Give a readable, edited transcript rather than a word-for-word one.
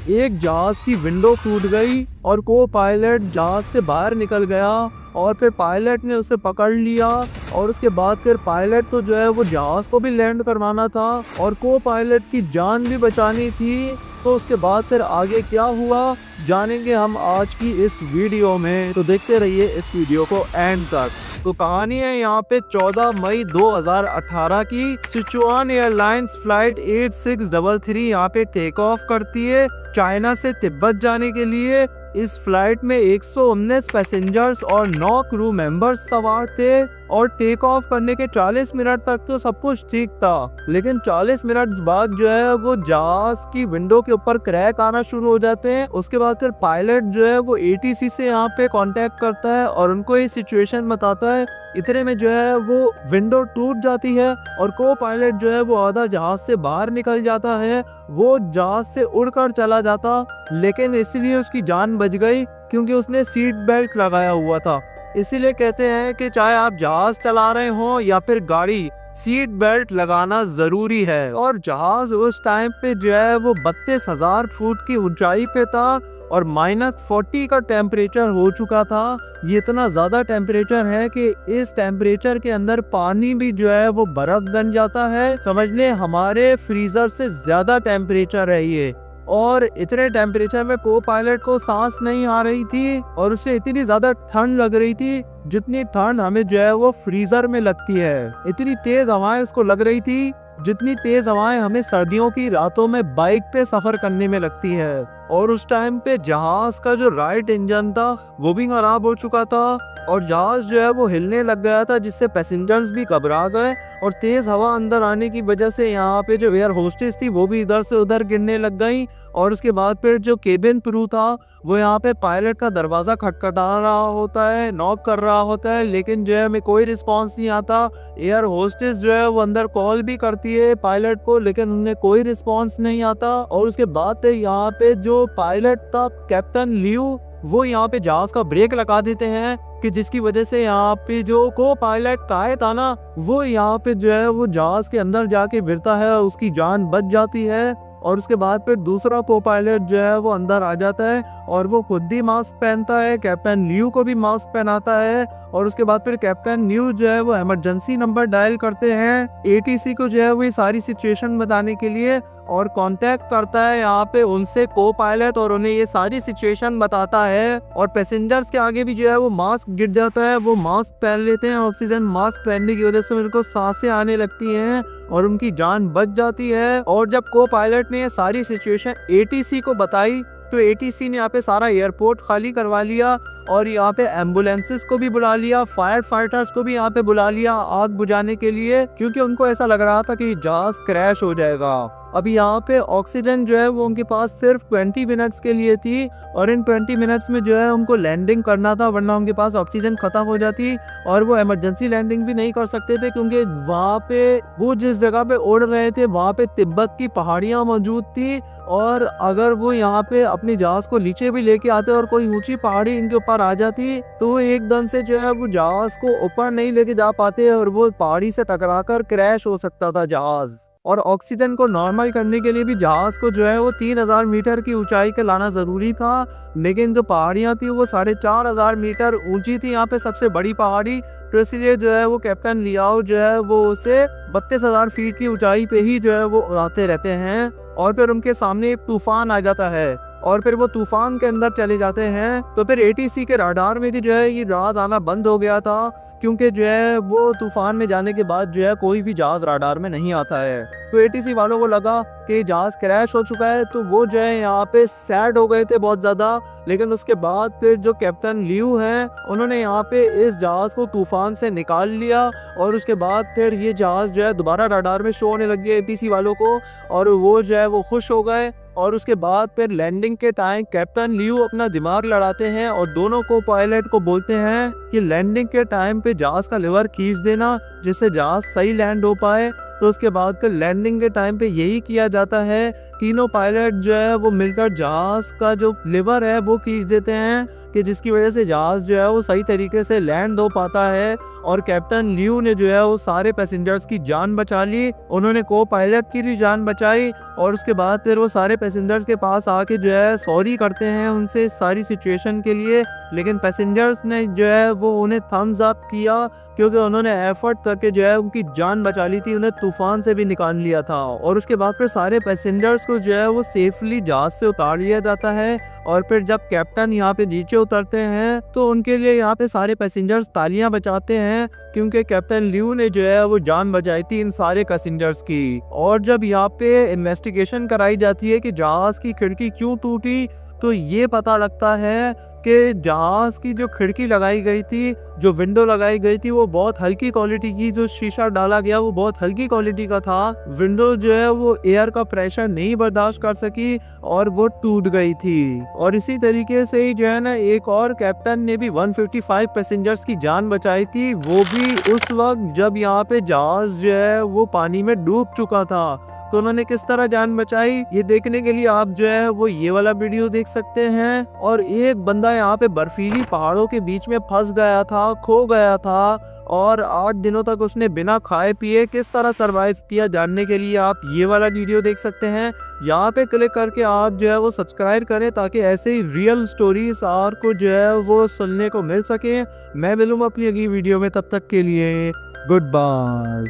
एक जहाज की विंडो टूट गई और को पायलट जहाज से बाहर निकल गया और फिर पायलट ने उसे पकड़ लिया और उसके बाद फिर पायलट तो जो है वो जहाज को भी लैंड करवाना था और को पायलट की जान भी बचानी थी। तो उसके बाद फिर आगे क्या हुआ जानेंगे हम आज की इस वीडियो में, तो देखते रहिए इस वीडियो को एंड तक। तो कहानी है यहाँ पे 14 मई 2018 की। सिचुआन एयरलाइंस फ्लाइट 8633 यहाँ पे टेक ऑफ करती है चाइना से तिब्बत जाने के लिए। इस फ्लाइट में 119 पैसेंजर्स और 9 क्रू मेंबर्स सवार थे और टेक ऑफ करने के 40 मिनट तक तो सब कुछ ठीक था, लेकिन 40 मिनट बाद जो है वो जहाज की विंडो के ऊपर क्रैक आना शुरू हो जाते हैं। उसके बाद फिर पायलट जो है वो ATC से यहाँ पे कांटेक्ट करता है और उनको ये सिचुएशन बताता है। इतने में जो है वो विंडो टूट जाती है और को पायलट जो है वो आधा जहाज से बाहर निकल जाता है। वो जहाज से उड़कर चला जाता, लेकिन इसलिए उसकी जान बच गई क्योंकि उसने सीट बेल्ट लगाया हुआ था। इसीलिए कहते हैं कि चाहे आप जहाज चला रहे हो या फिर गाड़ी, सीट बेल्ट लगाना जरूरी है। और जहाज उस टाइम पे जो है वो 32,000 फुट की ऊंचाई पे था और -40 का टेम्परेचर हो चुका था। ये इतना ज़्यादा टेम्परेचर है कि इस टेम्परेचर के अंदर पानी भी जो है वो बर्फ़ बन जाता है। समझ लें हमारे फ्रीज़र से ज़्यादा टेम्परेचर है ये। और इतने टेम्परेचर में को पायलट को सांस नहीं आ रही थी और उसे इतनी ज़्यादा ठंड लग रही थी जितनी ठंड हमें जो है वो फ्रीज़र में लगती है। इतनी तेज़ हवाएं उसको लग रही थी जितनी तेज़ हवाएं हमें सर्दियों की रातों में बाइक पे सफ़र करने में लगती है। और उस टाइम पे जहाज़ का जो राइट इंजन था वो भी खराब हो चुका था और जहाज़ जो है वो हिलने लग गया था, जिससे पैसेंजर्स भी घबरा गए और तेज़ हवा अंदर आने की वजह से यहाँ पे जो एयर होस्टेस थी वो भी इधर से उधर गिरने लग गई। और उसके बाद फिर जो केबिन क्रू था वो यहाँ पे पायलट का दरवाज़ा खटखटा रहा होता है, नॉक कर रहा होता है, लेकिन जो है हमें कोई रिस्पॉन्स नहीं आता। एयर होस्टेस जो है वो अंदर कॉल भी करती है पायलट को, लेकिन उन्हें कोई रिस्पॉन्स नहीं आता। और उसके बाद यहाँ पे जो पायलट था कैप्टन लियू, वो यहाँ पे जहाज का ब्रेक लगा देते हैं कि जिसकी वजह से यहाँ पे जो को पायलट काय था ना वो यहाँ पे जो है वो जहाज के अंदर जाके गिरता है, उसकी जान बच जाती है। और उसके बाद फिर दूसरा को पायलट जो है वो अंदर आ जाता है और वो खुद भी मास्क पहनता है, कैप्टन लियू को भी मास्क पहनाता है। और उसके बाद फिर कैप्टन लियू जो है वो इमरजेंसी नंबर डायल करते हैं ATC को जो है वो ये सारी सिचुएशन बताने के लिए और कांटेक्ट करता है यहाँ पे उनसे को पायलट और उन्हें ये सारी सिचुएशन बताता है। और पैसेंजर्स के आगे भी जो है वो मास्क गिर जाता है, वो मास्क पहन लेते हैं। ऑक्सीजन मास्क पहनने की वजह से उनको सांसें आने लगती हैं और उनकी जान बच जाती है। और जब को पायलट ने ये सारी सिचुएशन ATC को बताई तो ATC ने यहाँ पे सारा एयरपोर्ट खाली करवा लिया और यहाँ पे एम्बुलेंसेस को भी बुला लिया, फायर फाइटर्स को भी यहाँ पे बुला लिया आग बुझाने के लिए, क्योंकि उनको ऐसा लग रहा था कि जहाज क्रैश हो जाएगा। अभी यहाँ पे ऑक्सीजन जो है वो उनके पास सिर्फ 20 मिनट्स के लिए थी और इन 20 मिनट्स में जो है उनको लैंडिंग करना था, वरना उनके पास ऑक्सीजन खत्म हो जाती और वो इमरजेंसी लैंडिंग भी नहीं कर सकते थे, क्योंकि वहाँ पे वो जिस जगह पे उड़ रहे थे वहाँ पे तिब्बत की पहाड़ियाँ मौजूद थी। और अगर वो यहाँ पे अपने जहाज को नीचे भी लेके आते और कोई ऊंची पहाड़ी इनके ऊपर आ जाती तो एकदम से जो है वो जहाज को ऊपर नहीं लेके जा पाते और वो पहाड़ी से टकराकर क्रैश हो सकता था जहाज। और ऑक्सीजन को नॉर्मल करने के लिए भी जहाज को जो है वो 3000 मीटर की ऊंचाई पे लाना ज़रूरी था, लेकिन जो पहाड़ियाँ थी वो 4500 मीटर ऊंची थी, यहाँ पे सबसे बड़ी पहाड़ी। तो इसलिए जो है वो कैप्टन लियाओ जो है वो उसे 32,000 फीट की ऊंचाई पे ही जो है वो उड़ाते रहते हैं। और फिर उनके सामने एक तूफान आ जाता है और फिर वो तूफान के अंदर चले जाते हैं। तो फिर ATC के राडार में भी जो है ये रात आना बंद हो गया था, क्योंकि जो है वो तूफान में जाने के बाद जो है कोई भी जहाज राडार में नहीं आता है। तो ATC वालों को लगा कि जहाज क्रैश हो चुका है, तो वो जो है यहाँ पे सैड हो गए थे बहुत ज़्यादा। लेकिन उसके बाद फिर जो कैप्टन लियू हैं उन्होंने यहाँ पे इस जहाज़ को तूफान से निकाल लिया और उसके बाद फिर ये जहाज़ जो है दोबारा राडार में शो होने लग गया ATC वालों को और वो जो है वो खुश हो गए। और उसके बाद फिर लैंडिंग के टाइम कैप्टन लियू अपना दिमाग लड़ाते हैं और दोनों को पायलट को बोलते हैं कि लैंडिंग के टाइम पे जहाज का लीवर खींच देना जिससे जहाज सही लैंड हो पाए। तो उसके बाद फिर लैंडिंग के टाइम पे यही किया जाता है, तीनों पायलट जो है वो मिलकर जहाज का जो लिवर है वो खींच देते हैं कि जिसकी वजह से जहाज जो है वो सही तरीके से लैंड हो पाता है। और कैप्टन लियू ने जो है वो सारे पैसेंजर्स की जान बचा ली, उन्होंने को पायलट की भी जान बचाई। और उसके बाद फिर वो सारे पैसेंजर्स के पास आके जो है सॉरी करते हैं उनसे इस सारी सिचुएशन के लिए, लेकिन पैसेंजर्स ने जो है वो उन्हें थम्स अप किया क्योंकि उन्होंने एफर्ट करके जो है उनकी जान बचा ली थी, उन्हें तूफान से भी निकाल लिया था। और उसके बाद फिर सारे पैसेंजर्स को जो है वो सेफली जहाज से उतार लिया जाता है। और फिर जब कैप्टन यहाँ पे नीचे उतरते हैं तो उनके लिए यहाँ पे सारे पैसेंजर्स तालियां बजाते हैं क्योंकि कैप्टन लियू ने जो है वो जान बचाई थी इन सारे पैसेंजर्स की। और जब यहाँ पे इन्वेस्टिगेशन कराई जाती है कि जहाज की खिड़की क्यों टूटी, तो ये पता लगता है कि जहाज की जो खिड़की लगाई गई थी, जो विंडो लगाई गई थी, वो बहुत हल्की क्वालिटी की, जो शीशा डाला गया वो बहुत हल्की क्वालिटी का था। विंडो जो है वो एयर का प्रेशर नहीं बर्दाश्त कर सकी और वो टूट गई थी। और इसी तरीके से ही जो है ना एक और कैप्टन ने भी 155 पैसेंजर्स की जान बचाई थी, वो भी उस वक्त जब यहाँ पे जहाज जो है वो पानी में डूब चुका था। तो उन्होंने किस तरह जान बचाई, ये देखने के लिए आप जो है वो ये वाला वीडियो देख सकते हैं। और एक बंदा यहाँ पे बर्फीली पहाड़ों के बीच में फंस गया था, खो गया था, और 8 दिनों तक उसने बिना खाए पिए किस तरह सरवाइव किया, जानने के लिए आप ये वाला वीडियो देख सकते हैं। यहाँ पे क्लिक करके आप जो है वो सब्सक्राइब करें ताकि ऐसे ही रियल स्टोरीज आपको जो है वो सुनने को मिल सके। मैं मिलूंगा अपनी अगली वीडियो में, तब तक के लिए गुड बाय।